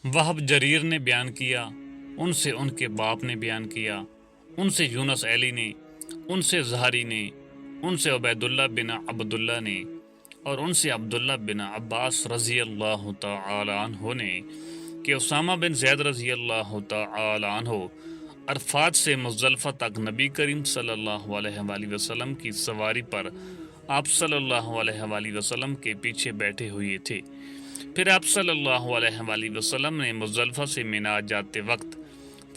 وہب جریر نے بیان کیا، ان سے ان کے باپ نے بیان کیا، ان سے یونس ایلی نے، ان سے زہری نے، ان سے عبید اللہ بن عبداللہ نے، اور ان سے عبداللہ بن عباس رضی اللہ تعالی عنہ نے کہ اسامہ بن زید رضی اللہ تعالی عنہ عرفات سے مزدلفہ تک نبی کریم صلی اللہ علیہ وآلہ وسلم کی سواری پر آپ صلی اللہ علیہ وآلہ وسلم کے پیچھے بیٹھے ہوئے تھے۔ پھر آپ صلی اللہ علیہ وآلہ وسلم نے مزدلفہ سے مینا جاتے وقت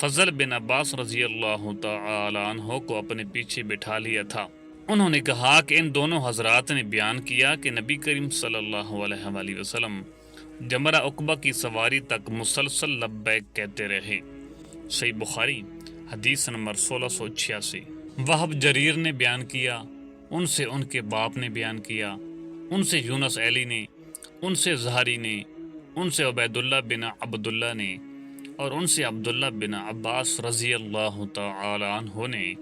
فضل بن عباس رضی اللہ تعالی عنہ کو اپنے پیچھے بٹھا لیا تھا۔ انہوں نے کہا کہ ان دونوں حضرات نے بیان کیا کہ نبی کریم صلی اللہ علیہ وآلہ وسلم جمرہ عقبہ کی سواری تک مسلسل لبیک کہتے رہے۔ صحیح بخاری حدیث نمبر 1686۔ وہب جریر نے بیان کیا، ان سے ان کے باپ نے بیان کیا، ان سے یونس ایلی نے، ان سے زہری نے، ان سے عبید اللہ بن عبداللہ نے، اور ان سے عبداللہ بن عباس رضی اللہ تعالی عنہ نے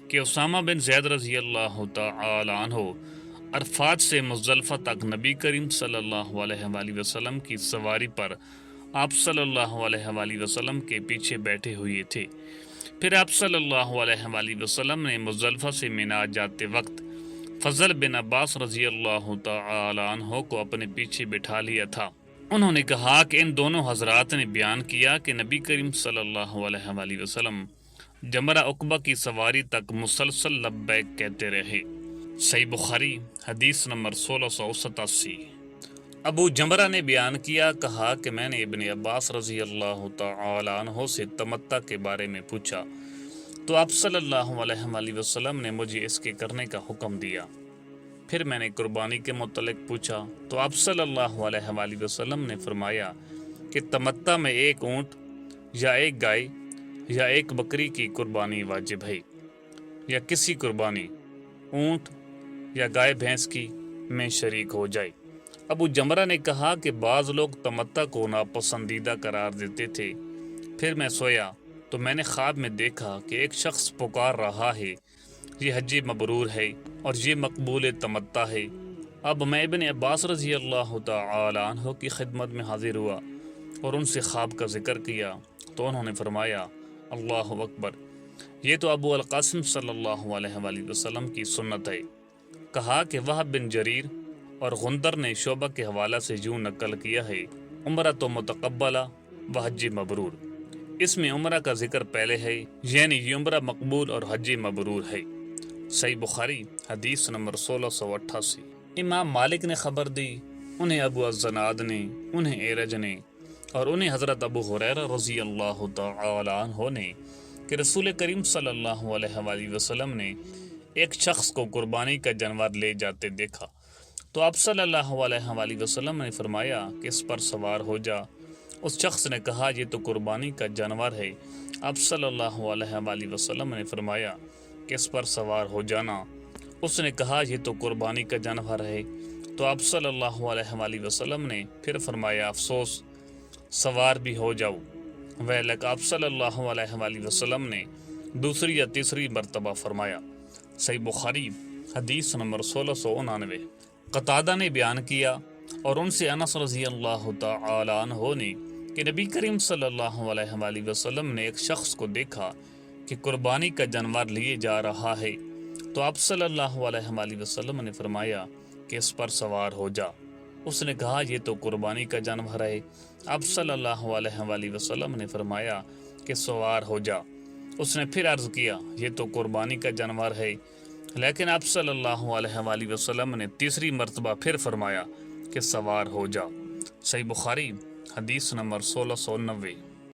کہ اسامہ بن زید رضی اللہ تعالی عنہ عرفات سے مزدلفہ تک نبی کریم صلی اللہ علیہ وآلہ وسلم کی سواری پر آپ صلی اللہ علیہ وآلہ وسلم کے پیچھے بیٹھے ہوئے تھے۔ پھر آپ صلی اللہ علیہ وآلہ وسلم نے مزدلفہ سے مینا جاتے وقت فضل بن عباس رضی اللہ تعالی عنہ کو اپنے پیچھے بٹھا لیا تھا۔ انہوں نے کہا کہ ان دونوں حضرات نے بیان کیا کہ نبی کریم صلی اللہ علیہ وآلہ وسلم جمرہ عقبہ کی سواری تک مسلسل لبیک کہتے رہے۔ صحیح بخاری حدیث نمبر 1687۔ ابو جمرہ نے بیان کیا، کہا کہ میں نے ابن عباس رضی اللہ تعالی عنہ سے تمتع کے بارے میں پوچھا تو آپ صلی اللہ علیہ وآلہ وسلم نے مجھے اس کے کرنے کا حکم دیا۔ پھر میں نے قربانی کے متعلق پوچھا تو آپ صلی اللہ علیہ وآلہ وسلم نے فرمایا کہ تمتع میں ایک اونٹ یا ایک گائے یا ایک بکری کی قربانی واجب ہے، یا کسی قربانی اونٹ یا گائے بھینس کی میں شریک ہو جائے۔ ابو جمرہ نے کہا کہ بعض لوگ تمتع کو ناپسندیدہ قرار دیتے تھے۔ پھر میں سویا تو میں نے خواب میں دیکھا کہ ایک شخص پکار رہا ہے، یہ حج مبرور ہے اور یہ مقبول تمتع ہے۔ اب میں ابن عباس رضی اللہ تعالی عنہ کی خدمت میں حاضر ہوا اور ان سے خواب کا ذکر کیا تو انہوں نے فرمایا اللہ اکبر، یہ تو ابو القاسم صلی اللہ علیہ وآلہ وسلم کی سنت ہے۔ کہا کہ وہب بن جریر اور غندر نے شعبہ کے حوالہ سے یوں نقل کیا ہے، عمرہ تو متقبلہ و حج مبرور۔ اس میں عمرہ کا ذکر پہلے ہے، یعنی یہ عمرہ مقبول اور حج مبرور ہے۔ صحیح بخاری حدیث نمبر 1688۔ امام مالک نے خبر دی، انہیں ابو الزناد نے، انہیں ایرج نے، اور انہیں حضرت ابو ہریرہ رضی اللہ تعالی عنہ نے کہ رسول کریم صلی اللہ علیہ وآلہ وسلم نے ایک شخص کو قربانی کا جانور لے جاتے دیکھا تو آپ صلی اللہ علیہ وآلہ وسلم نے فرمایا کہ اس پر سوار ہو جا۔ اس شخص نے کہا یہ تو قربانی کا جانور ہے۔ آپ صلی اللہ علیہ وآلہ وسلم نے فرمایا کہ اس پر سوار ہو جانا۔ اس نے کہا یہ تو قربانی کا جانور ہے۔ تو آپ صلی اللہ علیہ وآلہ وسلم نے پھر فرمایا افسوس، سوار بھی ہو جاؤ۔ ویلک آپ صلی اللہ علیہ وآلہ وسلم نے دوسری یا تیسری مرتبہ فرمایا۔ صحیح بخاری حدیث نمبر 1699۔ قتادہ نے بیان کیا اور ان سے انس رضی اللہ تعالی عنہ نے کہ نبی کریم صلی اللہ علیہ وآلہ وسلم نے ایک شخص کو دیکھا کہ قربانی کا جانور لیے جا رہا ہے تو آپ صلی اللہ علیہ وآلہ وسلم نے فرمایا کہ اس پر سوار ہو جا۔ اس نے کہا یہ تو قربانی کا جانور ہے۔ آپ صلی اللہ علیہ وآلہ وسلم نے فرمایا کہ سوار ہو جا۔ اس نے پھر عرض کیا یہ تو قربانی کا جانور ہے، لیکن آپ صلی اللہ علیہ وآلہ وسلم نے تیسری مرتبہ پھر فرمایا کہ سوار ہو جا۔ صحیح بخاری حدیث نمبر 1690۔